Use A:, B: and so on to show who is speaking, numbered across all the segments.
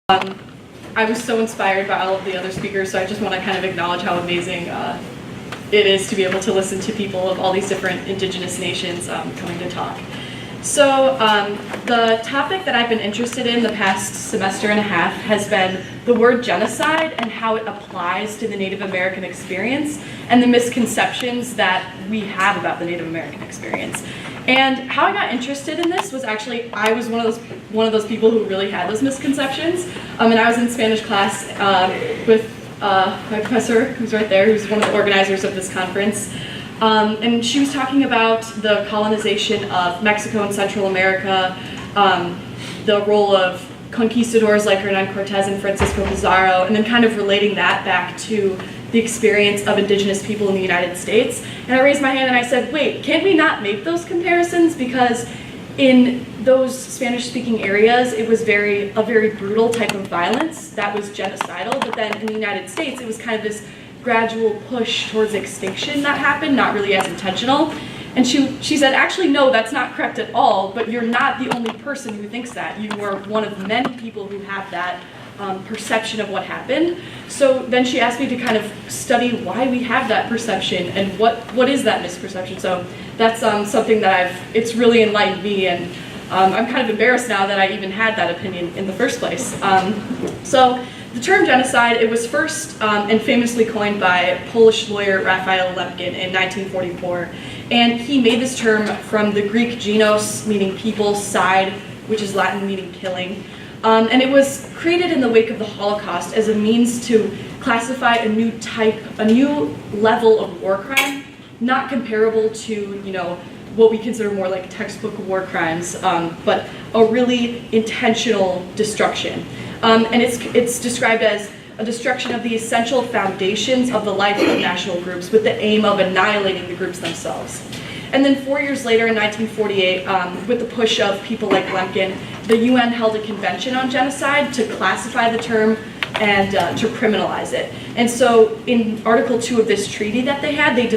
A: I was so inspired by all of the other speakers, so I just want to kind of acknowledge how amazing it is to be able to listen to people of all these different indigenous nations coming to talk. So the topic that I've been interested in the past semester and a half has been the word genocide and how it applies to the Native American experience and the misconceptions that we have about the Native American experience. And how I got interested in this was actually, I was one of those people who really had those misconceptions. And I was in Spanish class with my professor, who's right there, who's one of the organizers of this conference. And she was talking about the colonization of Mexico and Central America, the role of conquistadors like Hernan Cortez and Francisco Pizarro, and then kind of relating that back to the experience of indigenous people in the United States. And I raised my hand and I said, wait, can't we not make those comparisons? Because in those Spanish-speaking areas, it was a very brutal type of violence that was genocidal, but then in the United States, it was kind of this gradual push towards extinction that happened, not really as intentional. And she said, actually, no, that's not correct at all, but you're not the only person who thinks that. You are one of many people who have that perception of what happened. So then she asked me to kind of study why we have that perception and what is that misperception. So that's something that it's really enlightened me, and I'm kind of embarrassed now that I even had that opinion in the first place. So the term genocide, it was first and famously coined by Polish lawyer Raphael Lemkin in 1944. And he made this term from the Greek genos, meaning people, side, which is Latin meaning killing. And it was created in the wake of the Holocaust as a means to classify a new level of war crime, not comparable to, what we consider more like textbook war crimes, but a really intentional destruction. And it's described as a destruction of the essential foundations of the life of national groups with the aim of annihilating the groups themselves. And then 4 years later, in 1948, with the push of people like Lemkin, the UN held a convention on genocide to classify the term and to criminalize it. And so in Article 2 of this treaty that they had, they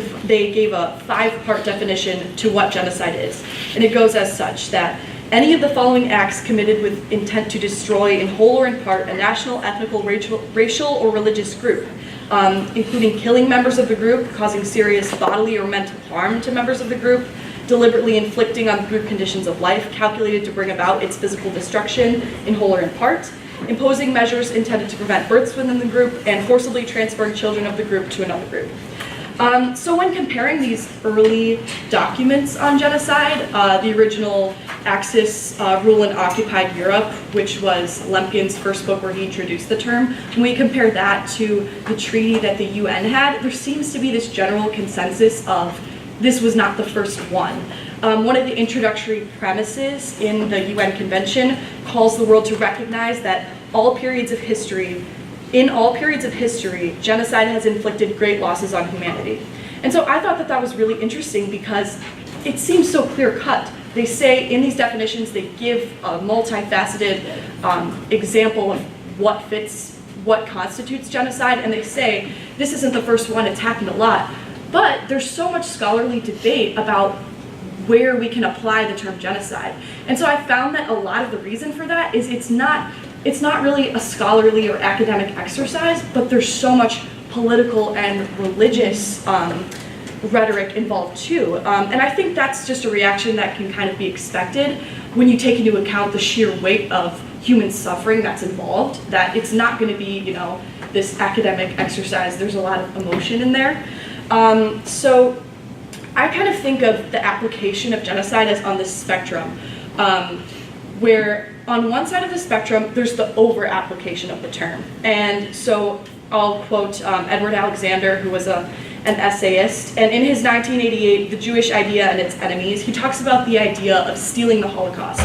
A: gave a 5-part definition to what genocide is. And it goes as such, that any of the following acts committed with intent to destroy in whole or in part a national, ethnical, racial, or religious group, including killing members of the group, causing serious bodily or mental harm to members of the group, deliberately inflicting on the group conditions of life calculated to bring about its physical destruction in whole or in part, imposing measures intended to prevent births within the group, and forcibly transferring children of the group to another group. So when comparing these early documents on genocide, the original Axis Rule in Occupied Europe, which was Lemkin's first book where he introduced the term, when we compare that to the treaty that the UN had, there seems to be this general consensus of this was not the first one. One of the introductory premises in the UN Convention calls the world to recognize that in all periods of history, genocide has inflicted great losses on humanity. And so I thought that was really interesting because it seems so clear-cut. They say in these definitions, they give a multifaceted example of what constitutes genocide, and they say this isn't the first one, it's happened a lot. But there's so much scholarly debate about where we can apply the term genocide. And so I found that a lot of the reason for that is it's not really a scholarly or academic exercise, but there's so much political and religious rhetoric involved too. And I think that's just a reaction that can kind of be expected when you take into account the sheer weight of human suffering that's involved, that it's not going to be, this academic exercise. There's a lot of emotion in there. So I kind of think of the application of genocide as on this spectrum, where on one side of the spectrum, there's the over-application of the term. And so I'll quote Edward Alexander, who was an essayist, and in his 1988, The Jewish Idea and Its Enemies, he talks about the idea of stealing the Holocaust.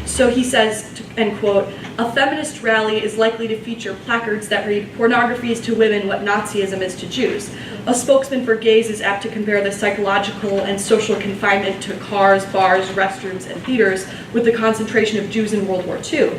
A: So he says, end quote, "A feminist rally is likely to feature placards that read, 'Pornography is to women what Nazism is to Jews.' A spokesman for gays is apt to compare the psychological and social confinement to cars, bars, restrooms, and theaters with the concentration of Jews in World War II.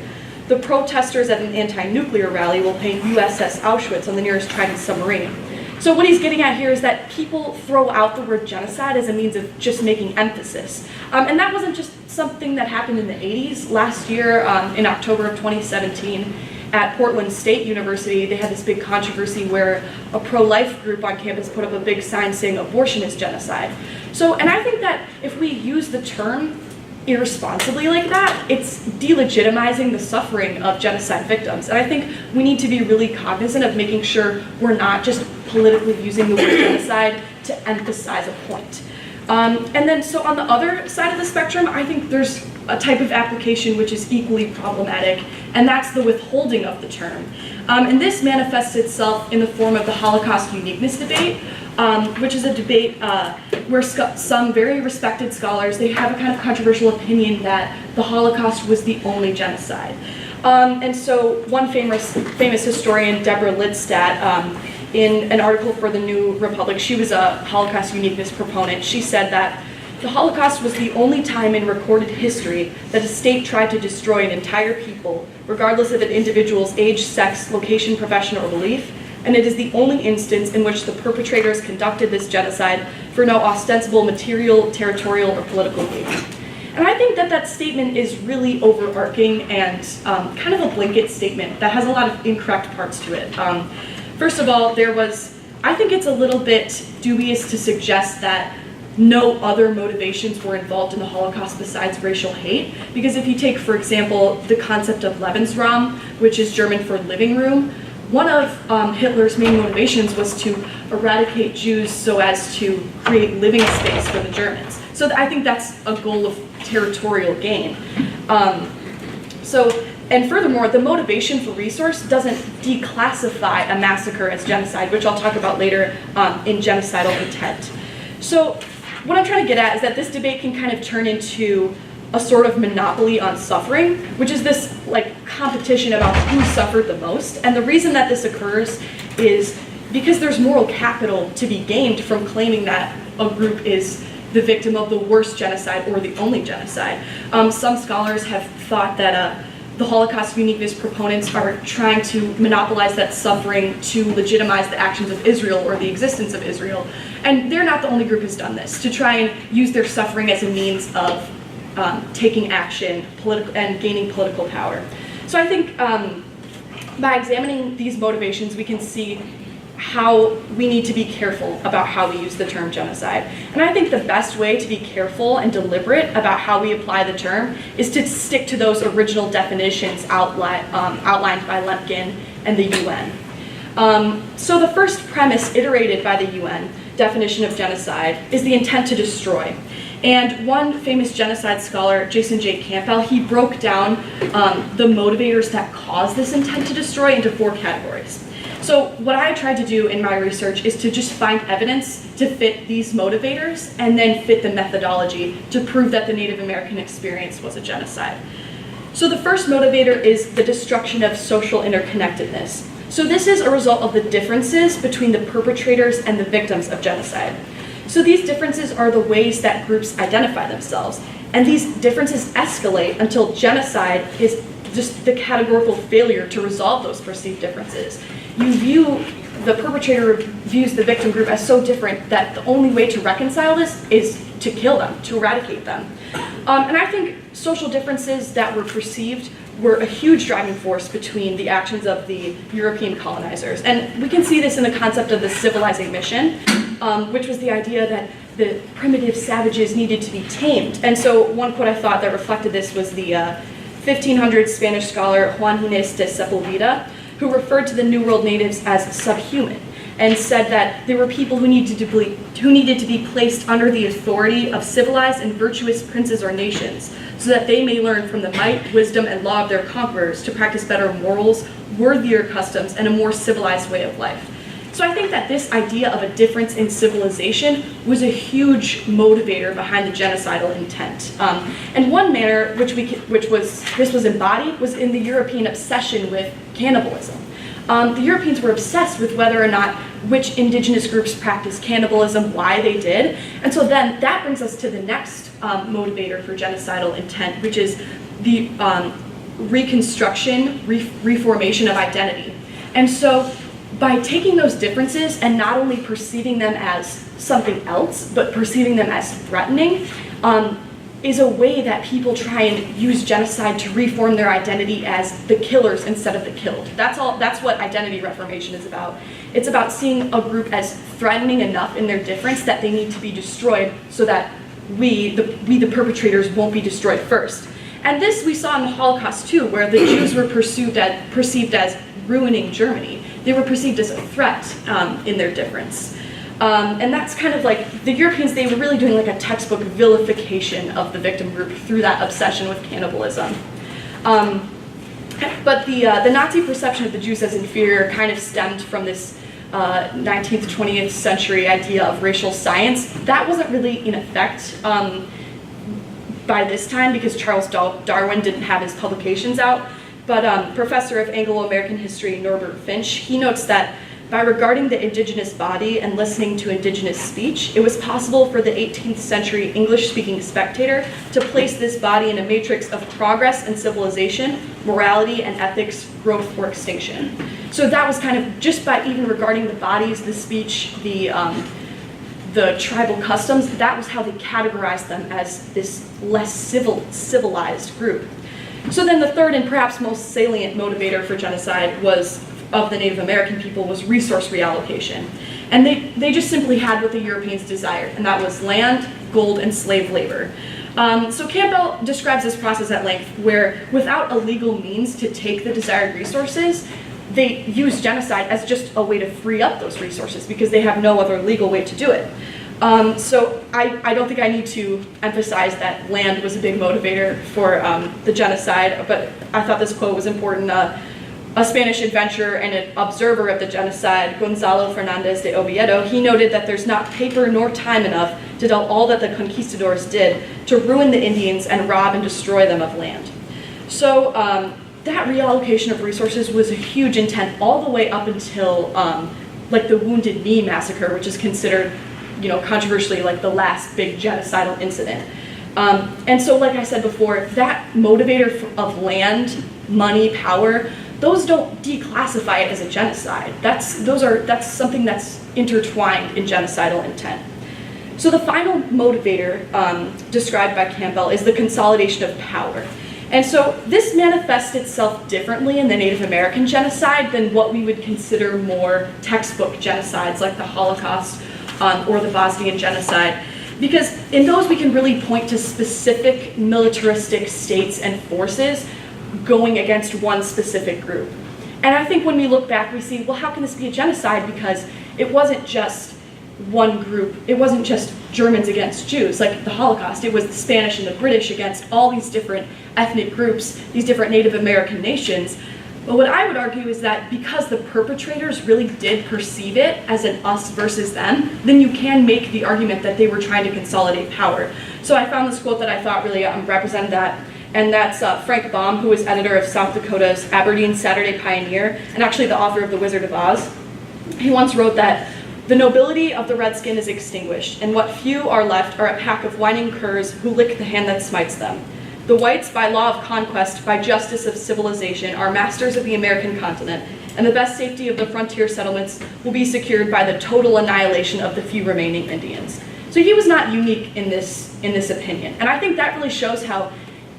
A: The protesters at an anti-nuclear rally will paint USS Auschwitz on the nearest Trident submarine." So what he's getting at here is that people throw out the word genocide as a means of just making emphasis. And that wasn't just something that happened in the 80s. Last year, in October of 2017, at Portland State University, they had this big controversy where a pro-life group on campus put up a big sign saying abortion is genocide. So, and I think that if we use the term irresponsibly like that, it's delegitimizing the suffering of genocide victims. And I think we need to be really cognizant of making sure we're not just politically using the word genocide to emphasize a point. And then, so on the other side of the spectrum, I think there's a type of application which is equally problematic, and that's the withholding of the term. And this manifests itself in the form of the Holocaust uniqueness debate, which is a debate where some very respected scholars, they have a kind of controversial opinion that the Holocaust was the only genocide. And so one famous historian, Deborah Lidstadt, in an article for the New Republic, she was a Holocaust uniqueness proponent. She said that the Holocaust was the only time in recorded history that a state tried to destroy an entire people, regardless of an individual's age, sex, location, profession, or belief, and it is the only instance in which the perpetrators conducted this genocide for no ostensible material, territorial, or political gain. And I think that that statement is really overarching and kind of a blanket statement that has a lot of incorrect parts to it. First of all, I think it's a little bit dubious to suggest that no other motivations were involved in the Holocaust besides racial hate. Because if you take, for example, the concept of Lebensraum, which is German for living room, one of Hitler's main motivations was to eradicate Jews so as to create living space for the Germans. So I think that's a goal of territorial gain. And furthermore, the motivation for resource doesn't declassify a massacre as genocide, which I'll talk about later in genocidal intent. So what I'm trying to get at is that this debate can kind of turn into a sort of monopoly on suffering, which is this like competition about who suffered the most. And the reason that this occurs is because there's moral capital to be gained from claiming that a group is the victim of the worst genocide or the only genocide. Some scholars have thought that the Holocaust uniqueness proponents are trying to monopolize that suffering to legitimize the actions of Israel or the existence of Israel. And they're not the only group who's done this, to try and use their suffering as a means of taking action and gaining political power. So I think by examining these motivations, we can see how we need to be careful about how we use the term genocide. And I think the best way to be careful and deliberate about how we apply the term is to stick to those original definitions outlined by Lemkin and the UN. So the first premise iterated by the UN definition of genocide is the intent to destroy. And one famous genocide scholar, Jason J. Campbell, he broke down the motivators that cause this intent to destroy into 4 categories. So what I tried to do in my research is to just find evidence to fit these motivators and then fit the methodology to prove that the Native American experience was a genocide. So the first motivator is the destruction of social interconnectedness. So this is a result of the differences between the perpetrators and the victims of genocide. So these differences are the ways that groups identify themselves. And these differences escalate until genocide is just the categorical failure to resolve those perceived differences. The perpetrator views the victim group as so different that the only way to reconcile this is to kill them, to eradicate them. And I think social differences that were perceived were a huge driving force between the actions of the European colonizers. And we can see this in the concept of the civilizing mission, which was the idea that the primitive savages needed to be tamed. And so one quote I thought that reflected this was the 1500 Spanish scholar Juan Gines de Sepulveda, who referred to the New World natives as subhuman, and said that they were people who needed to be placed under the authority of civilized and virtuous princes or nations, so that they may learn from the might, wisdom, and law of their conquerors to practice better morals, worthier customs, and a more civilized way of life. So I think that this idea of a difference in civilization was a huge motivator behind the genocidal intent. And one manner this was embodied was in the European obsession with cannibalism. The Europeans were obsessed with whether or not which indigenous groups practiced cannibalism, why they did. And so then that brings us to the next motivator for genocidal intent, which is the reconstruction, reformation of identity. And so by taking those differences and not only perceiving them as something else, but perceiving them as threatening, is a way that people try and use genocide to reform their identity as the killers instead of the killed. That's what identity reformation is about. It's about seeing a group as threatening enough in their difference that they need to be destroyed so that we the perpetrators won't be destroyed first. And this we saw in the Holocaust too, where the Jews were perceived as ruining Germany. They were perceived as a threat in their difference. And that's kind of like, the Europeans, they were really doing like a textbook vilification of the victim group through that obsession with cannibalism. But the Nazi perception of the Jews as inferior kind of stemmed from this 19th, 20th century idea of racial science. That wasn't really in effect by this time because Charles Darwin didn't have his publications out. But professor of Anglo-American history Norbert Finch, he notes that by regarding the indigenous body and listening to indigenous speech, it was possible for the 18th century English-speaking spectator to place this body in a matrix of progress and civilization, morality and ethics, growth or extinction. So that was kind of, just by even regarding the bodies, the speech, the tribal customs, that was how they categorized them as this less civilized group. So then the third and perhaps most salient motivator for genocide of the Native American people was resource reallocation. And they just simply had what the Europeans desired, and that was land, gold, and slave labor. So Campbell describes this process at length, where without a legal means to take the desired resources, they use genocide as just a way to free up those resources because they have no other legal way to do it. So I don't think I need to emphasize that land was a big motivator for the genocide, but I thought this quote was important. A Spanish adventurer and an observer of the genocide, Gonzalo Fernandez de Oviedo, he noted that there's not paper nor time enough to tell all that the conquistadors did to ruin the Indians and rob and destroy them of land. So that reallocation of resources was a huge intent all the way up until like the Wounded Knee massacre, which is considered, controversially like the last big genocidal incident. And so, like I said before, that motivator of land, money, power, those don't declassify it as a genocide. That's something that's intertwined in genocidal intent. So the final motivator described by Campbell is the consolidation of power. And so this manifests itself differently in the Native American genocide than what we would consider more textbook genocides like the Holocaust or the Bosnian genocide. Because in those we can really point to specific militaristic states and forces going against one specific group. And I think when we look back, we see, well, how can this be a genocide? Because it wasn't just one group. It wasn't just Germans against Jews, like the Holocaust. It was the Spanish and the British against all these different ethnic groups, these different Native American nations. But what I would argue is that because the perpetrators really did perceive it as an us versus them, then you can make the argument that they were trying to consolidate power. So I found this quote that I thought really represented that. And that's Frank Baum, who was editor of South Dakota's Aberdeen Saturday Pioneer, and actually the author of The Wizard of Oz. He once wrote that the nobility of the redskin is extinguished, and what few are left are a pack of whining curs who lick the hand that smites them. The whites, by law of conquest, by justice of civilization, are masters of the American continent, and the best safety of the frontier settlements will be secured by the total annihilation of the few remaining Indians. So he was not unique in this opinion, and I think that really shows how,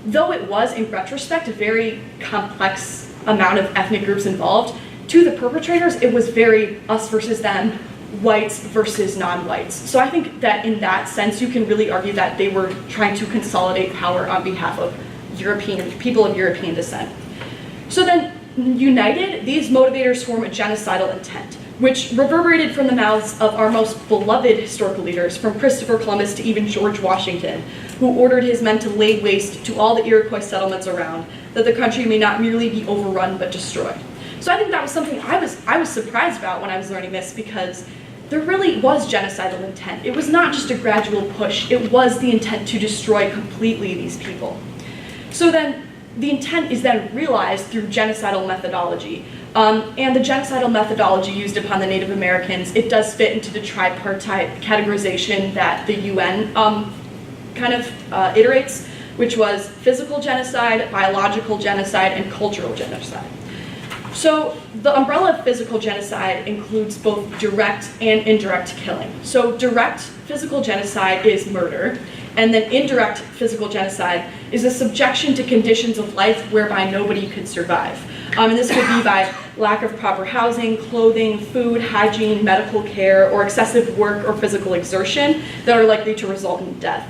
A: though it was, in retrospect, a very complex amount of ethnic groups involved, to the perpetrators, it was very us versus them, whites versus non-whites. So I think that in that sense, you can really argue that they were trying to consolidate power on behalf of people of European descent. So then, united, these motivators form a genocidal intent, which reverberated from the mouths of our most beloved historical leaders, from Christopher Columbus to even George Washington, who ordered his men to lay waste to all the Iroquois settlements around, that the country may not merely be overrun but destroyed. So I think that was something I was surprised about when I was learning this, because there really was genocidal intent. It was not just a gradual push, it was the intent to destroy completely these people. So then the intent is then realized through genocidal methodology. And the genocidal methodology used upon the Native Americans, it does fit into the tripartite categorization that the UN kind of iterates, which was physical genocide, biological genocide, and cultural genocide. So the umbrella of physical genocide includes both direct and indirect killing. So direct physical genocide is murder, And then indirect physical genocide is a subjection to conditions of life whereby nobody could survive. And this could be by lack of proper housing, clothing, food, hygiene, medical care, or excessive work or physical exertion that are likely to result in death.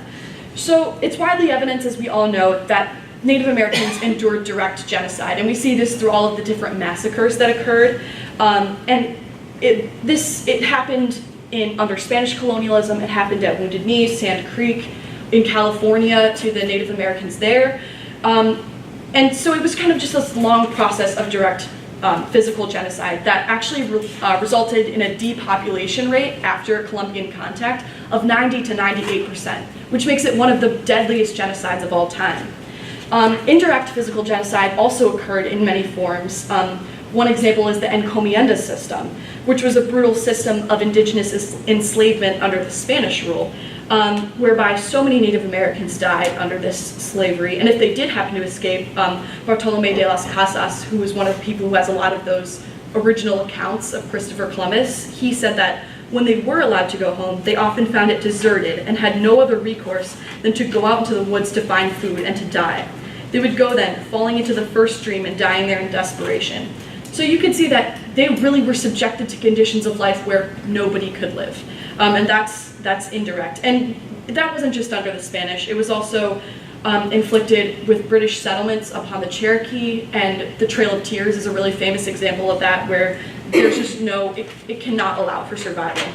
A: So it's widely evident, as we all know, that Native Americans endured direct genocide, and we see this through all of the different massacres that occurred. And it happened under Spanish colonialism. It happened at Wounded Knee, Sand Creek, in California to the Native Americans there. And so it was kind of just this long process of direct physical genocide that actually resulted in a depopulation rate after Columbian contact of 90 to 98%, which makes it one of the deadliest genocides of all time. Indirect physical genocide also occurred in many forms. One example is the encomienda system, which was a brutal system of indigenous enslavement under the Spanish rule, whereby so many Native Americans died under this slavery. And if they did happen to escape, Bartolome de las Casas, who was one of the people who has a lot of those original accounts of Christopher Columbus, he said that when they were allowed to go home, they often found it deserted and had no other recourse than to go out into the woods to find food and to die. They would go then, falling into the first stream and dying there in desperation. So you can see that they really were subjected to conditions of life where nobody could live. And that's indirect. And that wasn't just under the Spanish. It was also inflicted with British settlements upon the Cherokee, and the Trail of Tears is a really famous example of that, where there's just it cannot allow for survival.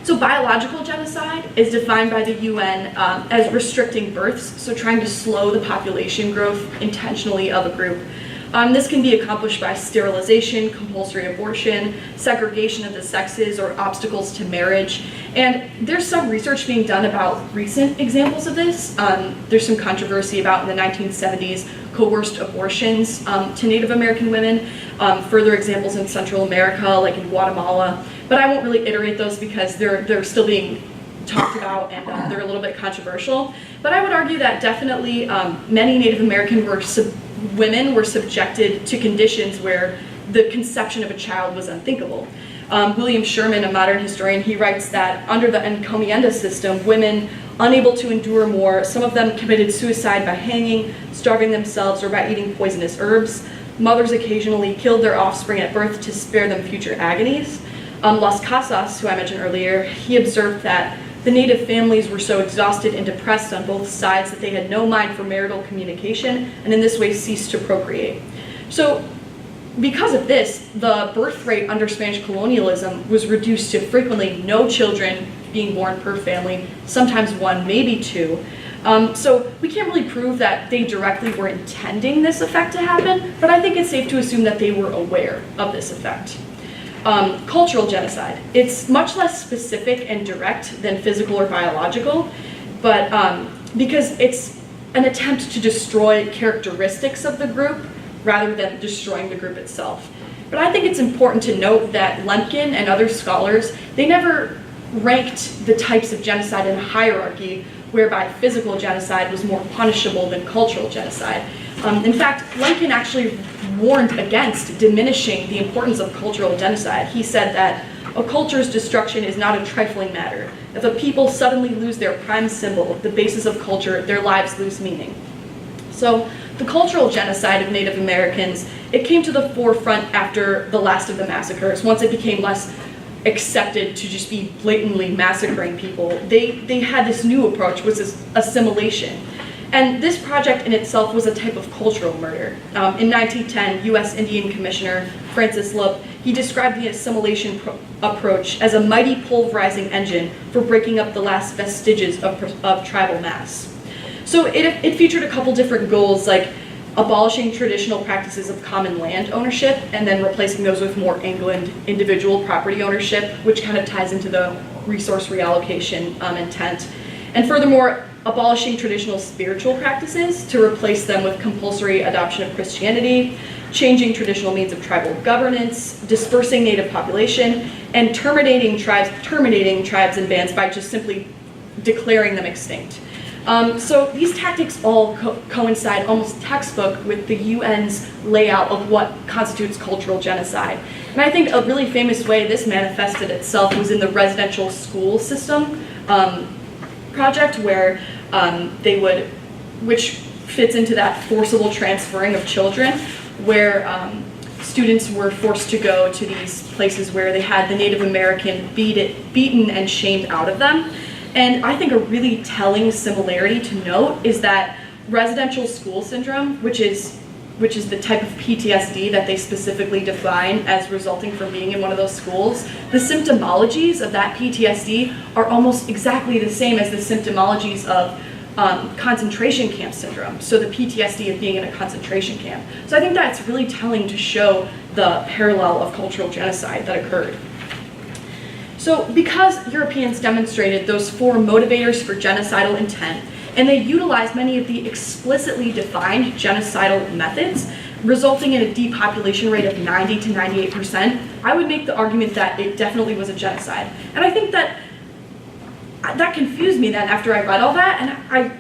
A: So biological genocide is defined by the UN as restricting births, so trying to slow the population growth intentionally of a group. This can be accomplished by sterilization, compulsory abortion, segregation of the sexes, or obstacles to marriage. And there's some research being done about recent examples of this. There's some controversy about in the 1970s coerced abortions to Native American women, further examples in Central America, like in Guatemala. But I won't really iterate those because they're still being talked about, and they're a little bit controversial. But I would argue that definitely many Native American women were subjected to conditions where the conception of a child was unthinkable. William Sherman, a modern historian, he writes that under the encomienda system, women unable to endure more, some of them committed suicide by hanging, starving themselves, or by eating poisonous herbs. Mothers occasionally killed their offspring at birth to spare them future agonies. Las Casas, who I mentioned earlier, he observed that the Native families were so exhausted and depressed on both sides that they had no mind for marital communication, and in this way ceased to procreate. So because of this, the birth rate under Spanish colonialism was reduced to frequently no children being born per family, sometimes one, maybe two. So we can't really prove that they directly were intending this effect to happen, but I think it's safe to assume that they were aware of this effect. Cultural genocide. It's much less specific and direct than physical or biological, but because it's an attempt to destroy characteristics of the group rather than destroying the group itself. But I think it's important to note that Lemkin and other scholars, they never ranked the types of genocide in a hierarchy whereby physical genocide was more punishable than cultural genocide. In fact, Lemkin actually warned against diminishing the importance of cultural genocide. He said that a culture's destruction is not a trifling matter. If a people suddenly lose their prime symbol, the basis of culture, their lives lose meaning. So the cultural genocide of Native Americans, it came to the forefront after the last of the massacres. Once it became less accepted to just be blatantly massacring people, they had this new approach, which is assimilation. And this project in itself was a type of cultural murder. In 1910, U.S. Indian Commissioner Francis Lup, he described the assimilation approach as a mighty pulverizing engine for breaking up the last vestiges of tribal mass. So it featured a couple different goals, like abolishing traditional practices of common land ownership and then replacing those with more England individual property ownership, which kind of ties into the resource reallocation intent. And furthermore, abolishing traditional spiritual practices to replace them with compulsory adoption of Christianity, changing traditional means of tribal governance, dispersing native population, and terminating tribes and bands by just simply declaring them extinct. So these tactics all coincide almost textbook with the UN's layout of what constitutes cultural genocide. And I think a really famous way this manifested itself was in the residential school system. project where which fits into that forcible transferring of children, where students were forced to go to these places where they had the Native American beaten and shamed out of them. And I think a really telling similarity to note is that residential school syndrome, which is the type of PTSD that they specifically define as resulting from being in one of those schools, the symptomologies of that PTSD are almost exactly the same as the symptomologies of concentration camp syndrome, so the PTSD of being in a concentration camp. So I think that's really telling to show the parallel of cultural genocide that occurred. So because Europeans demonstrated those 4 motivators for genocidal intent, and they utilized many of the explicitly defined genocidal methods, resulting in a depopulation rate of 90 to 98%, I would make the argument that it definitely was a genocide. And I think that confused me then after I read all that, and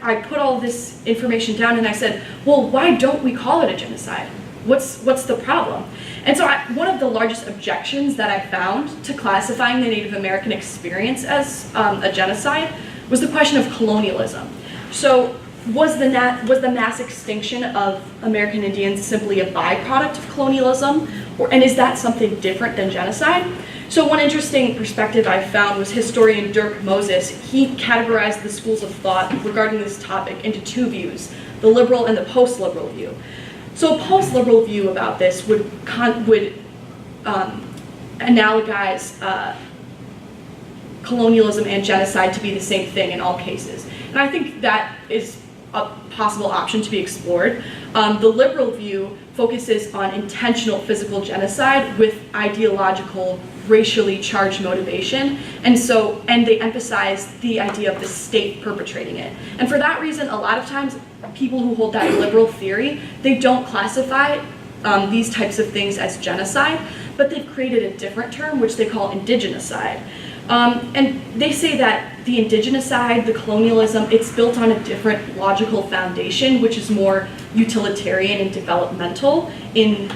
A: I put all this information down and I said, well, why don't we call it a genocide? What's the problem? And so one of the largest objections that I found to classifying the Native American experience as a genocide was the question of colonialism. So was the mass extinction of American Indians simply a byproduct of colonialism, and is that something different than genocide? So one interesting perspective I found was historian Dirk Moses. He categorized the schools of thought regarding this topic into 2 views, the liberal and the post-liberal view. So a post-liberal view about this would analogize colonialism and genocide to be the same thing in all cases. And I think that is a possible option to be explored. The liberal view focuses on intentional physical genocide with ideological, racially charged motivation, and they emphasize the idea of the state perpetrating it. And for that reason, a lot of times, people who hold that liberal theory, they don't classify these types of things as genocide, but they've created a different term, which they call indigenocide. And they say that the indigenocide, the colonialism, it's built on a different logical foundation, which is more utilitarian and developmental in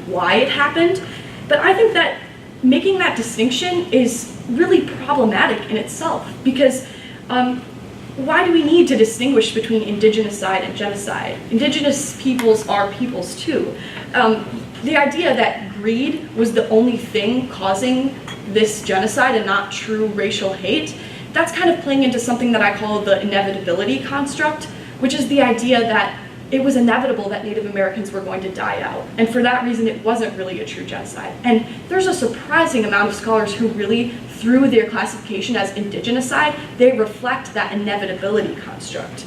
A: why it happened. But I think that making that distinction is really problematic in itself, because why do we need to distinguish between indigenocide and genocide? Indigenous peoples are peoples too. The idea that greed was the only thing causing this genocide and not true racial hate, that's kind of playing into something that I call the inevitability construct, which is the idea that it was inevitable that Native Americans were going to die out. And for that reason, it wasn't really a true genocide. And there's a surprising amount of scholars who really, through their classification as indigenocide, they reflect that inevitability construct.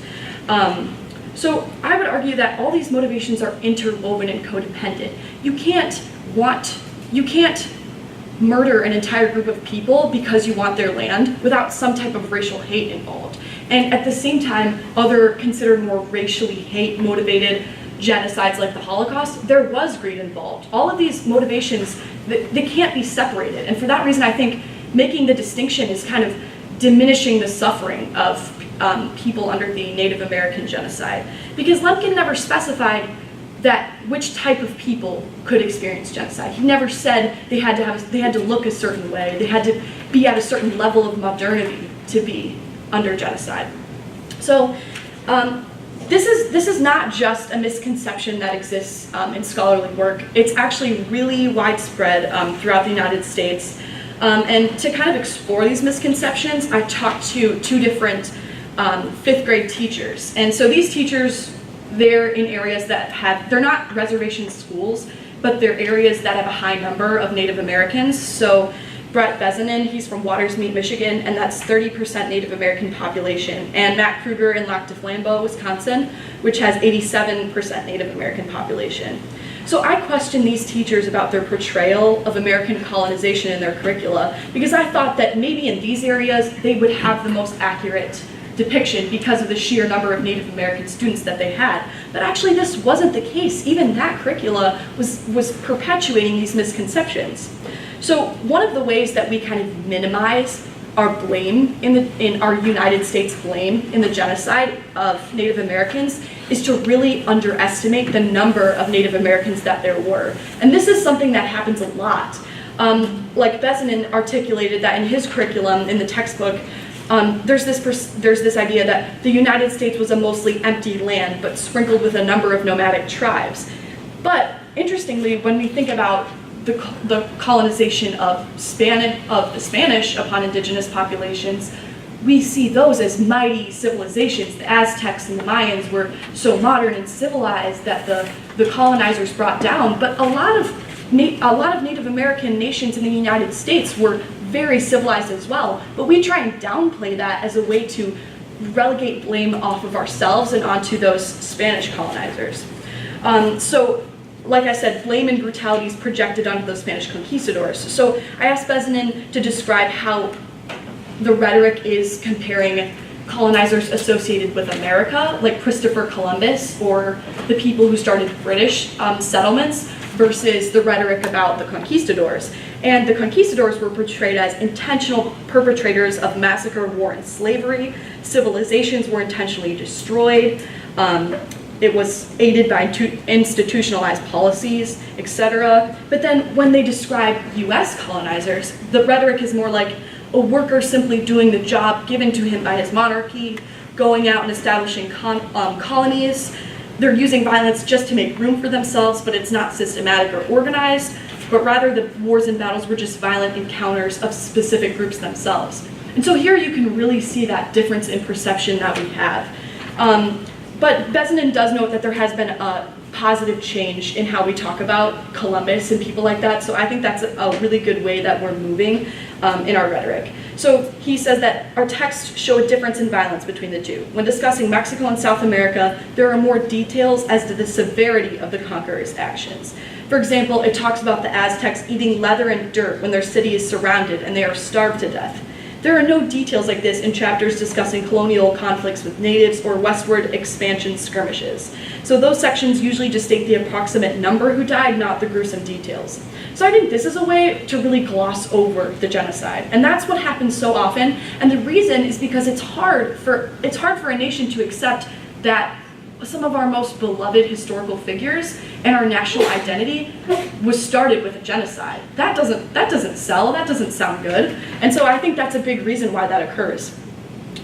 A: So I would argue that all these motivations are interwoven and codependent. You can't murder an entire group of people because you want their land without some type of racial hate involved. And at the same time, other considered more racially hate-motivated genocides like the Holocaust, there was greed involved. All of these motivations, they can't be separated. And for that reason, I think making the distinction is kind of diminishing the suffering of people under the Native American genocide. Because Lemkin never specified that which type of people could experience genocide. He never said they had to look a certain way, they had to be at a certain level of modernity to be under genocide. So this is not just a misconception that exists in scholarly work. It's actually really widespread throughout the United States. And to kind of explore these misconceptions, I talked to 2 different 5th grade teachers. And so these teachers, they're in areas that they're not reservation schools, but they're areas that have a high number of Native Americans. So Brett Bezanin, he's from Watersmeet, Michigan, and that's 30% Native American population. And Matt Kruger in Lac du Flambeau, Wisconsin, which has 87% Native American population. So I questioned these teachers about their portrayal of American colonization in their curricula, because I thought that maybe in these areas they would have the most accurate depiction because of the sheer number of Native American students that they had. But actually this wasn't the case. Even that curricula was perpetuating these misconceptions. So one of the ways that we kind of minimize our blame in our United States blame in the genocide of Native Americans is to really underestimate the number of Native Americans that there were. And this is something that happens a lot. Like Bezanin articulated that in his curriculum, in the textbook, there's this idea that the United States was a mostly empty land, but sprinkled with a number of nomadic tribes. But interestingly, when we think about the colonization of the Spanish upon indigenous populations, we see those as mighty civilizations. The Aztecs and the Mayans were so modern and civilized that the colonizers brought down. But a lot of Native American nations in the United States were very civilized as well. But we try and downplay that as a way to relegate blame off of ourselves and onto those Spanish colonizers. So, like I said, blame and brutality is projected onto those Spanish conquistadors. So I asked Bezanin to describe how the rhetoric is comparing colonizers associated with America, like Christopher Columbus or the people who started British settlements, versus the rhetoric about the conquistadors. And the conquistadors were portrayed as intentional perpetrators of massacre, war, and slavery. Civilizations were intentionally destroyed. It was aided by institutionalized policies, etc. But then when they describe US colonizers, the rhetoric is more like a worker simply doing the job given to him by his monarchy, going out and establishing colonies. They're using violence just to make room for themselves, but it's not systematic or organized, but rather the wars and battles were just violent encounters of specific groups themselves. And so here you can really see that difference in perception that we have. But Bezanin does note that there has been a positive change in how we talk about Columbus and people like that, so I think that's a really good way that we're moving in our rhetoric. So he says that our texts show a difference in violence between the two. When discussing Mexico and South America, there are more details as to the severity of the conqueror's actions. For example, it talks about the Aztecs eating leather and dirt when their city is surrounded and they are starved to death. There are no details like this in chapters discussing colonial conflicts with natives or westward expansion skirmishes. So those sections usually just state the approximate number who died, not the gruesome details. So I think this is a way to really gloss over the genocide. And that's what happens so often. And the reason is because it's hard for a nation to accept that some of our most beloved historical figures and our national identity was started with a genocide. That doesn't sell, that doesn't sound good. And so I think that's a big reason why that occurs.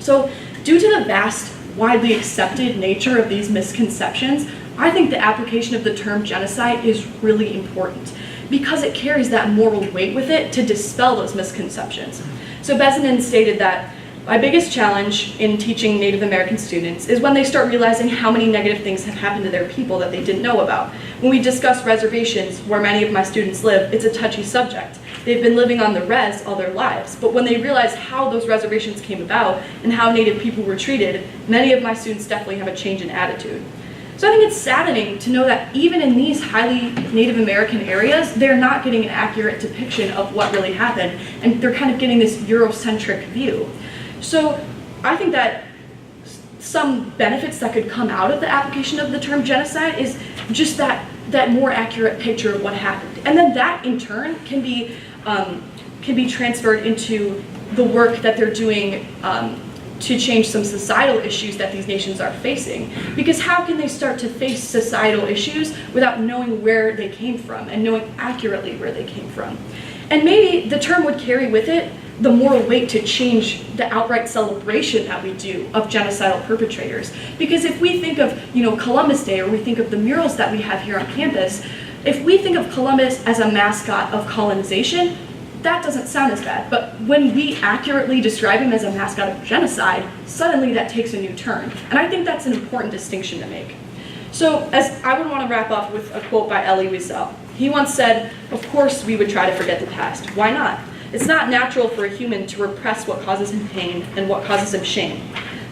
A: So due to the vast, widely accepted nature of these misconceptions, I think the application of the term genocide is really important because it carries that moral weight with it to dispel those misconceptions. So Bezanin stated that my biggest challenge in teaching Native American students is when they start realizing how many negative things have happened to their people that they didn't know about. When we discuss reservations, where many of my students live, it's a touchy subject. They've been living on the res all their lives, but when they realize how those reservations came about and how Native people were treated, many of my students definitely have a change in attitude. So I think it's saddening to know that even in these highly Native American areas, they're not getting an accurate depiction of what really happened, and they're kind of getting this Eurocentric view. So I think that some benefits that could come out of the application of the term genocide is just that more accurate picture of what happened. And then that in turn can be transferred into the work that they're doing to change some societal issues that these nations are facing. Because how can they start to face societal issues without knowing where they came from and knowing accurately where they came from? And maybe the term would carry with it the moral weight to change the outright celebration that we do of genocidal perpetrators. Because if we think of, Columbus Day, or we think of the murals that we have here on campus, if we think of Columbus as a mascot of colonization, that doesn't sound as bad. But when we accurately describe him as a mascot of genocide, suddenly that takes a new turn. And I think that's an important distinction to make. So as I would want to wrap up with a quote by Elie Wiesel. He once said, "Of course we would try to forget the past. Why not? It's not natural for a human to repress what causes him pain and what causes him shame.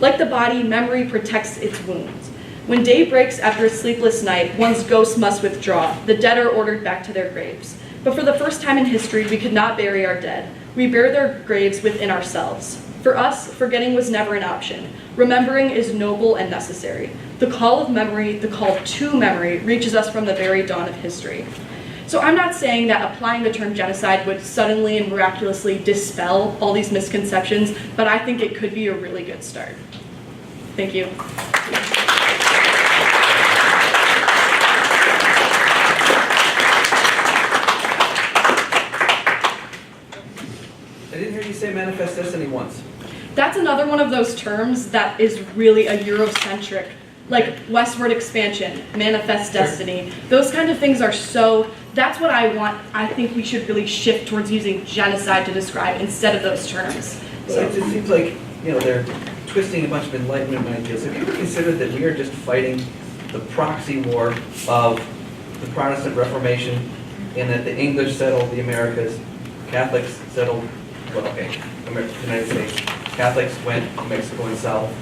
A: Like the body, memory protects its wounds. When day breaks after a sleepless night, one's ghost must withdraw. The dead are ordered back to their graves. But for the first time in history, we could not bury our dead. We bury their graves within ourselves. For us, forgetting was never an option. Remembering is noble and necessary. The call of memory, the call to memory, reaches us from the very dawn of history." So I'm not saying that applying the term genocide would suddenly and miraculously dispel all these misconceptions, but I think it could be a really good start. Thank you.
B: I didn't hear you say Manifest Destiny once.
A: that's another one of those terms that is really a Eurocentric, like westward expansion, manifest destiny. Those kind of things are so, that's what I think we should really shift towards using genocide to describe instead of those terms.
B: So it just seems like, they're twisting a bunch of Enlightenment ideas. Have you ever considered that we are just fighting the proxy war of the Protestant Reformation, and that the English settled the Americas, Catholics settled, United States, Catholics went to Mexico and South,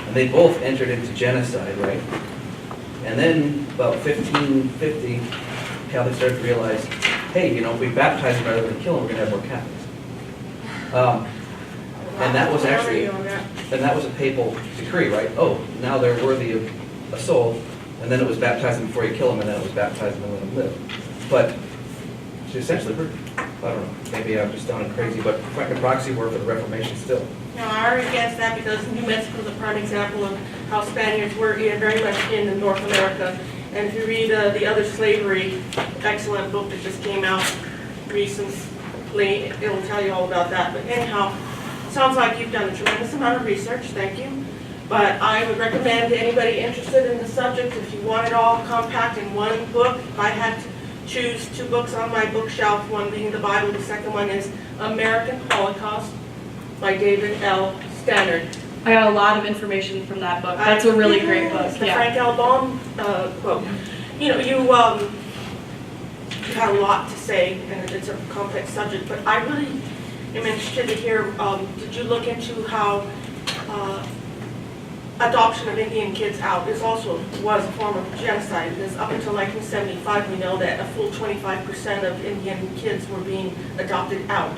B: and they both entered into genocide, right? And then about 1550, Catholics started to realize, hey, if we baptize them rather than kill them, we're going to have more Catholics. And that was actually, and that was a papal decree, right? Oh, now they're worthy of a soul. And then it was baptize them before you kill them, and then it was baptize them and let them live. But essentially, I don't know, maybe I'm just sounding crazy, but fucking proxy war for the Reformation still.
C: No, I argue against that because New Mexico is a prime example of how Spaniards were very much in North America. And if you read The Other Slavery, excellent book that just came out recently, it'll tell you all about that. But anyhow, sounds like you've done a tremendous amount of research, thank you. But I would recommend to anybody interested in the subject, if you want it all compact in one book, if I had to choose 2 books on my bookshelf, one being the Bible, the second one is American Holocaust by David L. Stannard.
A: I got a lot of information from that book. That's a really great book.
C: The Frank L. Baum quote. You had a lot to say, and it's a complex subject, but I really am interested to hear, did you look into how adoption of Indian kids out was a form of genocide? Because up until 1975, we know that a full 25% of Indian kids were being adopted out,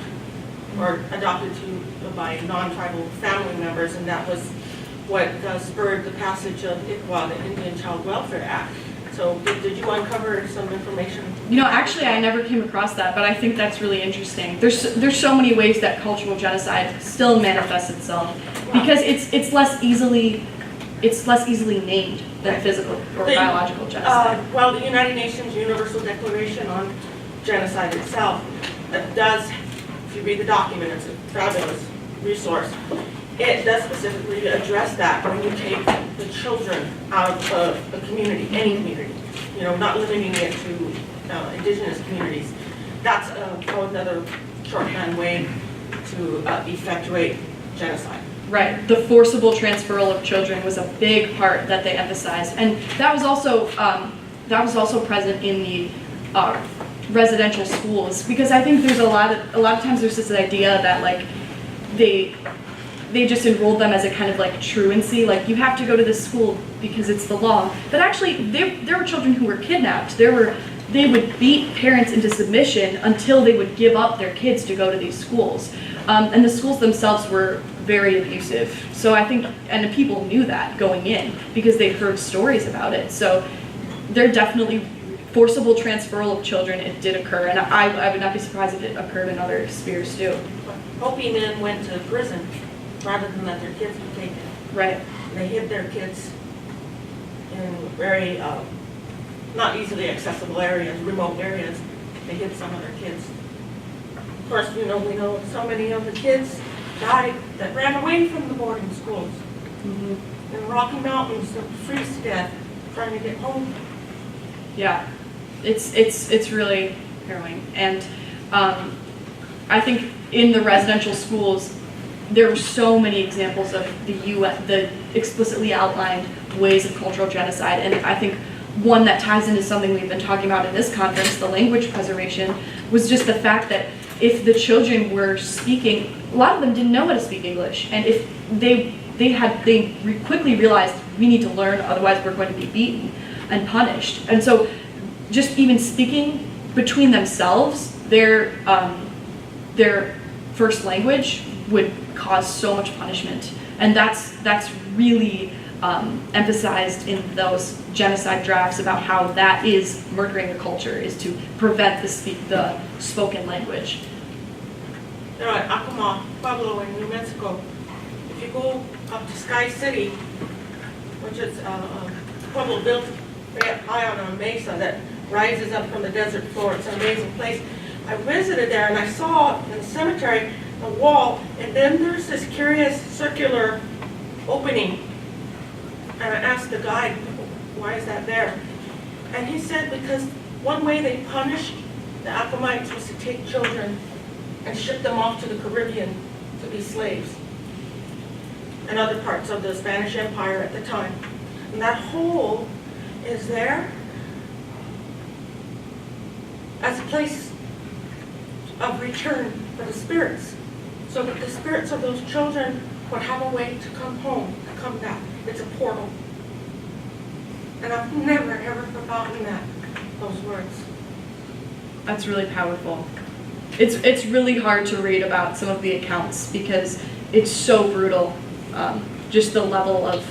C: or adopted by non-tribal family members, and that was what spurred the passage of ICWA, the Indian Child Welfare Act. So did you uncover some information?
A: Actually, I never came across that, but I think that's really interesting. There's so many ways that cultural genocide still manifests itself, because it's less easily named than physical or biological genocide.
C: Well, the United Nations Universal Declaration on Genocide itself does, if you read the document, it's a fabulous resource. It does specifically address that when you take the children out of a community, any community, not limiting it to indigenous communities. That's another shorthand way to effectuate genocide.
A: Right. The forcible transferal of children was a big part that they emphasized, and that was also present in the residential schools, because I think there's a lot of times there's this idea that like they just enrolled them as a kind of like truancy, like you have to go to this school because it's the law. But actually, there were children who were kidnapped. They would beat parents into submission until they would give up their kids to go to these schools. And the schools themselves were very abusive. So I think, and the people knew that going in because they heard stories about it. So there definitely forcible transferal of children, it did occur, and I would not be surprised if it occurred in other spheres too.
C: Hopi men went to prison rather than let their kids be taken.
A: Right.
C: They hid their kids in very not easily accessible areas, remote areas. They hid some of their kids. Of course, we know so many of the kids died that ran away from the boarding schools. Mm-hmm. In the Rocky Mountains, that freeze to death trying to get home.
A: Yeah, it's really harrowing, and I think in the residential schools there were so many examples of the explicitly outlined ways of cultural genocide, and I think one that ties into something we've been talking about in this conference, the language preservation, was just the fact that if the children were speaking, a lot of them didn't know how to speak English, and if they quickly realized we need to learn, otherwise we're going to be beaten and punished. And so just even speaking between themselves, their first language would cause so much punishment. And that's really emphasized in those genocide drafts about how that is murdering the culture, is to prevent the spoken language.
C: They're at Acoma Pueblo in New Mexico. If you go up to Sky City, which is a Pueblo built high on a mesa that rises up from the desert floor, it's an amazing place. I visited there and I saw in the cemetery a wall, and then there's this curious circular opening. And I asked the guide, why is that there? And he said because one way they punished the Akamites was to take children and ship them off to the Caribbean to be slaves and other parts of the Spanish Empire at the time. And that hole is there as a place of return for the spirits, so that the spirits of those children would have a way to come home, to come back. It's a portal. And I've never, ever forgotten those words.
A: That's really powerful. It's really hard to read about some of the accounts because it's so brutal. Just the level of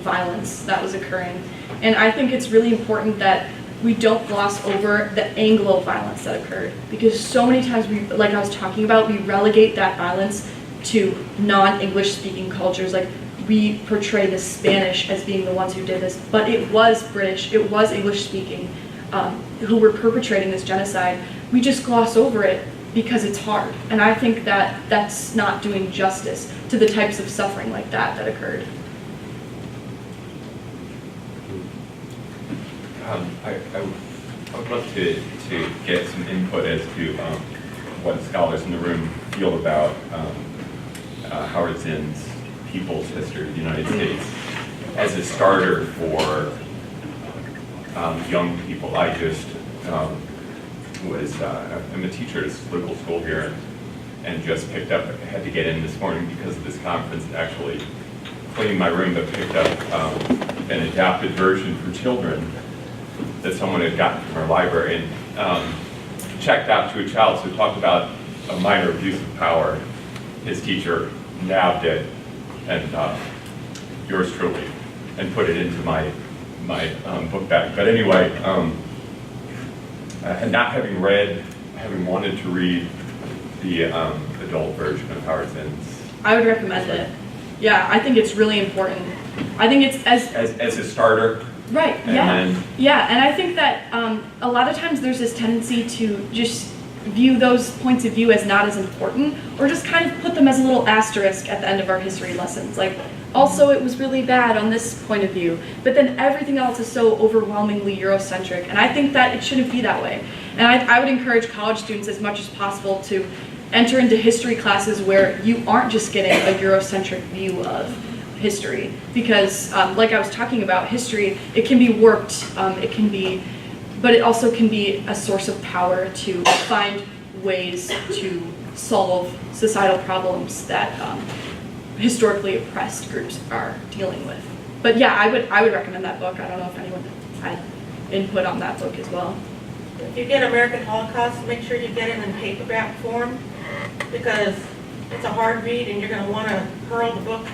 A: violence that was occurring, and I think it's really important that we don't gloss over the Anglo violence that occurred, because so many times we, like I was talking about, we relegate that violence to non-English speaking cultures. Like we portray the Spanish as being the ones who did this, but it was British, it was English speaking who were perpetrating this genocide. We just gloss over it because it's hard, and I think that that's not doing justice to the types of suffering like that occurred.
D: I would love to get some input as to what scholars in the room feel about Howard Zinn's People's History of the United States as a starter for young people. I just I'm a teacher at a local school here, and just picked up, had to get in this morning because of this conference, actually cleaned my room, but picked up an adapted version for children that someone had gotten from our library, and checked out to a child, so talked about a minor abuse of power. His teacher nabbed it, and yours truly, and put it into my book bag. But anyway, and not having wanted to read the adult version of Howard Zinn's.
A: I would recommend it. Yeah, I think it's really important. I think it's
D: as a starter.
A: Right,
D: And
A: yeah.
D: then-
A: Yeah, and I think that a lot of times there's this tendency to just view those points of view as not as important, or just kind of put them as a little asterisk at the end of our history lessons. Like, also it was really bad on this point of view, but then everything else is so overwhelmingly Eurocentric, and I think that it shouldn't be that way. And I would encourage college students as much as possible to enter into history classes where you aren't just getting a Eurocentric view of history, because like I was talking about, history, it can be warped, but it also can be a source of power to find ways to solve societal problems that historically oppressed groups are dealing with. But yeah, I would recommend that book. I don't know if anyone had input on that book as well.
C: If you get American Holocaust, make sure you get it in paperback form, because it's a hard read and you're going to want to hurl the book.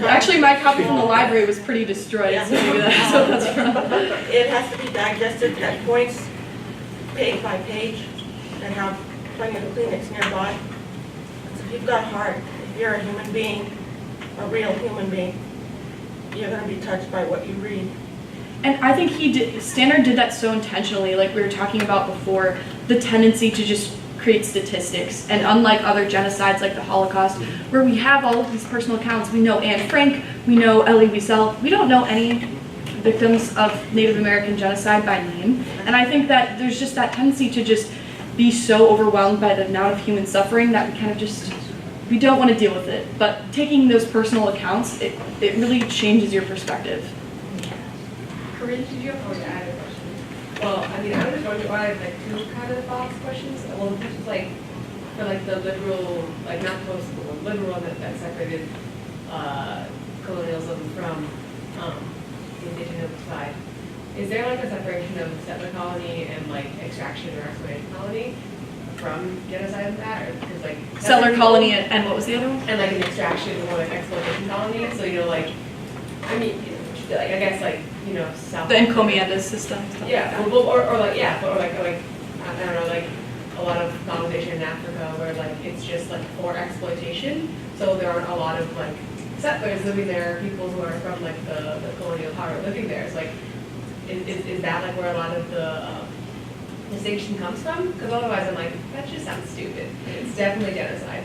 A: Actually, my copy from the library was pretty destroyed, so maybe that's what that's from.
C: It has to be digested at points, page by page, and have plenty of Kleenex nearby. So if you've got heart, if you're a human being, a real human being, you're going to be touched by what you read.
A: And I think Stannard did that so intentionally, like we were talking about before, the tendency to just create statistics. And unlike other genocides like the Holocaust, where we have all of these personal accounts, we know Anne Frank, we know Elie Wiesel, we don't know any victims of Native American genocide by name. And I think that there's just that tendency to just be so overwhelmed by the amount of human suffering that we kind of just, we don't want to deal with it. But taking those personal accounts, it really changes your perspective.
E: Corinne, did you have to add a question? Well, I mean, I was wondering why I have like two kind of box questions. Well, the first is like, for like the liberal, like not post, but liberal that separated colonialism from the indigenous side. Is there like a separation of settler colony and like extraction or exploitation colony from genocide and that? Or because like
A: Settler colony and what was the other one?
E: and like an extraction or like exploitation colony. So you know, like, I mean, like I guess like South.
A: The encomiendas system. Stuff
E: Yeah,
A: like that.
E: or like yeah, or like I don't know, like a lot of colonization in Africa where like it's just like for exploitation. So there aren't a lot of like settlers living there, people who are from like the colonial power living there. It's like is that like where a lot of the distinction comes from, because otherwise I'm like, that just sounds stupid. It's definitely genocide.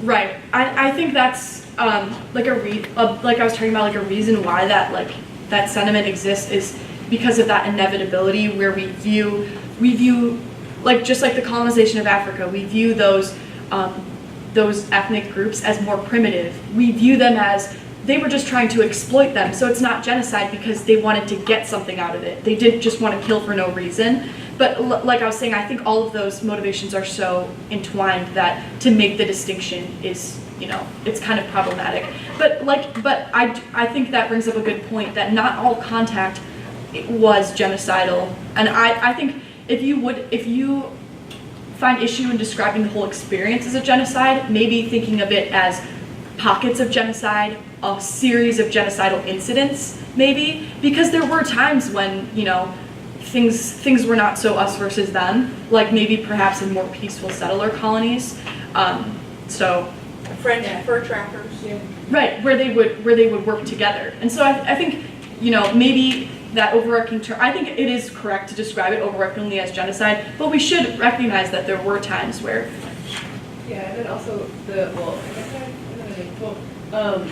A: Right. I think that's like like I was talking about, like a reason why that sentiment exists is because of that inevitability where we view like just like the colonization of Africa, we view those ethnic groups as more primitive. We view them as they were just trying to exploit them. So it's not genocide because they wanted to get something out of it. They didn't just want to kill for no reason. But like I was saying, I think all of those motivations are so entwined that to make the distinction is, it's kind of problematic. But I think that brings up a good point that not all contact was genocidal. And I think if you find issue in describing the whole experience as a genocide, maybe thinking of it as pockets of genocide, a series of genocidal incidents, maybe, because there were times when, things were not so us versus them, like maybe perhaps in more peaceful settler colonies.
C: French fur trappers.
E: Yeah.
A: Right, where they would work together. And so I think, maybe that overarching term, I think it is correct to describe it overarchingly as genocide, but we should recognize that there were times where.
E: Yeah, and then also I guess I don't know,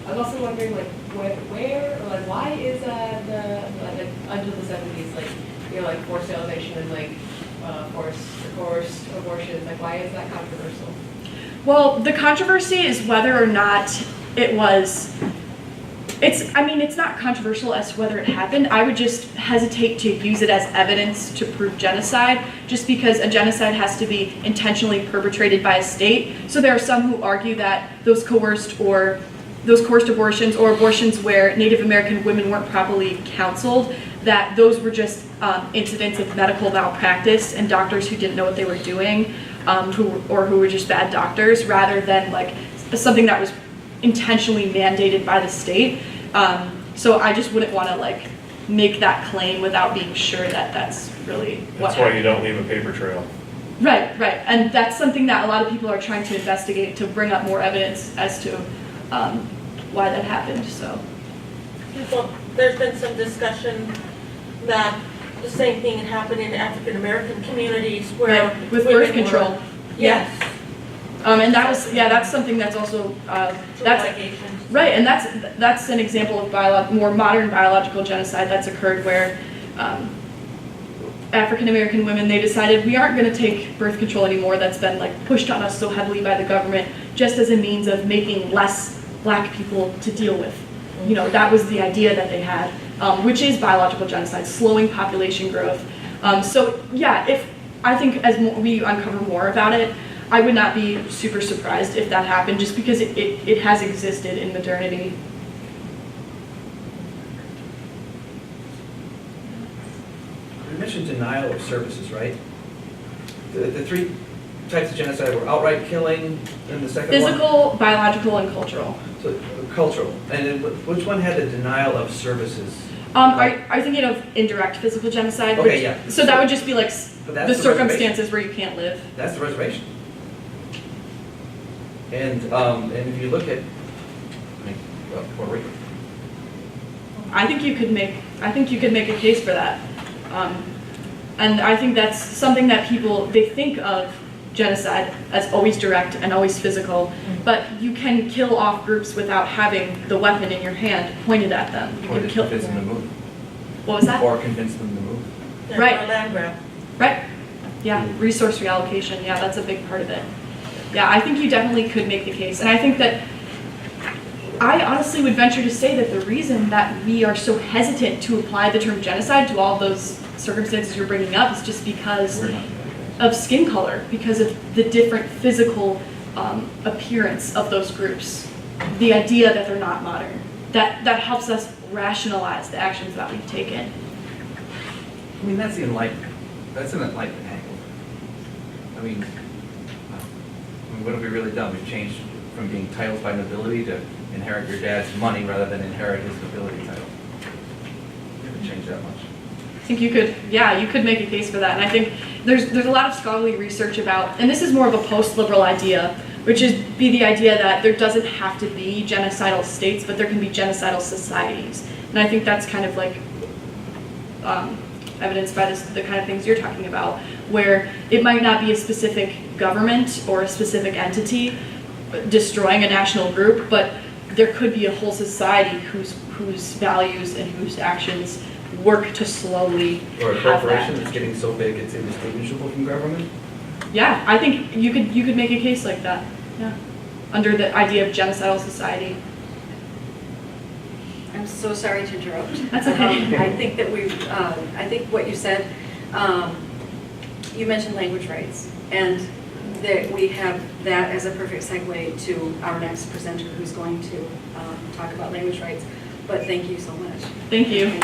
E: I was also wondering where or why is until the 70s forced sterilization and forced abortions, why is that controversial?
A: Well, the controversy is whether or not it's not controversial as to whether it happened. I would just hesitate to use it as evidence to prove genocide, just because a genocide has to be intentionally perpetrated by a state. So there are some who argue that those coerced abortions or abortions where Native American women weren't properly counseled, that those were just incidents of medical malpractice and doctors who didn't know what they were doing, who were just bad doctors, rather than something that was intentionally mandated by the state. So I just wouldn't want to make that claim without being sure that that's really what
F: That's why you
A: happened.
F: don't leave a paper trail.
A: Right, and that's something that a lot of people are trying to investigate to bring up more evidence as to why that happened. So
C: Well, there's been some discussion that the same thing had happened in African American communities where
A: right, with
C: women
A: birth control.
C: were- Yes.
A: And that's something that's also that's
C: allegations.
A: right, and that's an example of more modern biological genocide that's occurred where African American women, they decided we aren't going to take birth control anymore. That's been pushed on us so heavily by the government, just as a means of making less black people to deal with. That was the idea that they had, which is biological genocide, slowing population growth. So yeah, I think as we uncover more about it, I would not be super surprised if that happened, just because it has existed in modernity.
B: You mentioned denial of services, right? The three types of genocide were outright killing, and the second one?
A: Physical, biological, and cultural.
B: So, cultural. And then which one had the denial of services?
A: Are you thinking of indirect physical genocide?
B: Okay, yeah.
A: So that would just be
B: But
A: the
B: that's the
A: circumstances where you can't live.
B: That's the reservation. And if you look at, Puerto Rico.
A: I think you could make a case for that. And I think that's something that they think of genocide as always direct and always physical, but you can kill off groups without having the weapon in your hand pointed at them. You
G: Or
A: can
G: just
A: kill.
G: convince them to move.
A: What was that?
G: Or convince them to move.
C: Yeah,
A: Right.
C: for a land grab.
A: Right. Yeah, resource reallocation. Yeah, that's a big part of it. Yeah, I think you definitely could make the case. And I think that I honestly would venture to say that the reason that we are so hesitant to apply the term genocide to all those circumstances you're bringing up is just because
G: We're not.
A: of skin color, because of the different physical appearance of those groups. The idea that they're not modern. That helps us rationalize the actions that we've taken.
G: I mean, that's the Enlightenment. That's an Enlightenment angle. I mean, what have we really done? We've changed from being titles by nobility to inherit your dad's money rather than inherit his nobility title. We haven't changed that much.
A: I think you could make a case for that. And I think there's a lot of scholarly research about, and this is more of a post-liberal idea, which is the idea that there doesn't have to be genocidal states, but there can be genocidal societies. And I think that's kind of evidenced by the kind of things you're talking about, where it might not be a specific government or a specific entity destroying a national group, but there could be a whole society whose values and whose actions work to slowly
B: Or a
A: have that.
B: corporation that's getting so big it's indistinguishable from government?
A: Yeah, I think you could make a case like that. Yeah, under the idea of genocidal society.
F: I'm so sorry to interrupt.
A: That's okay.
F: I think that I think what you said, you mentioned language rights, and that we have that as a perfect segue to our next presenter who's going to talk about language rights. But thank you so much.
A: Thank you.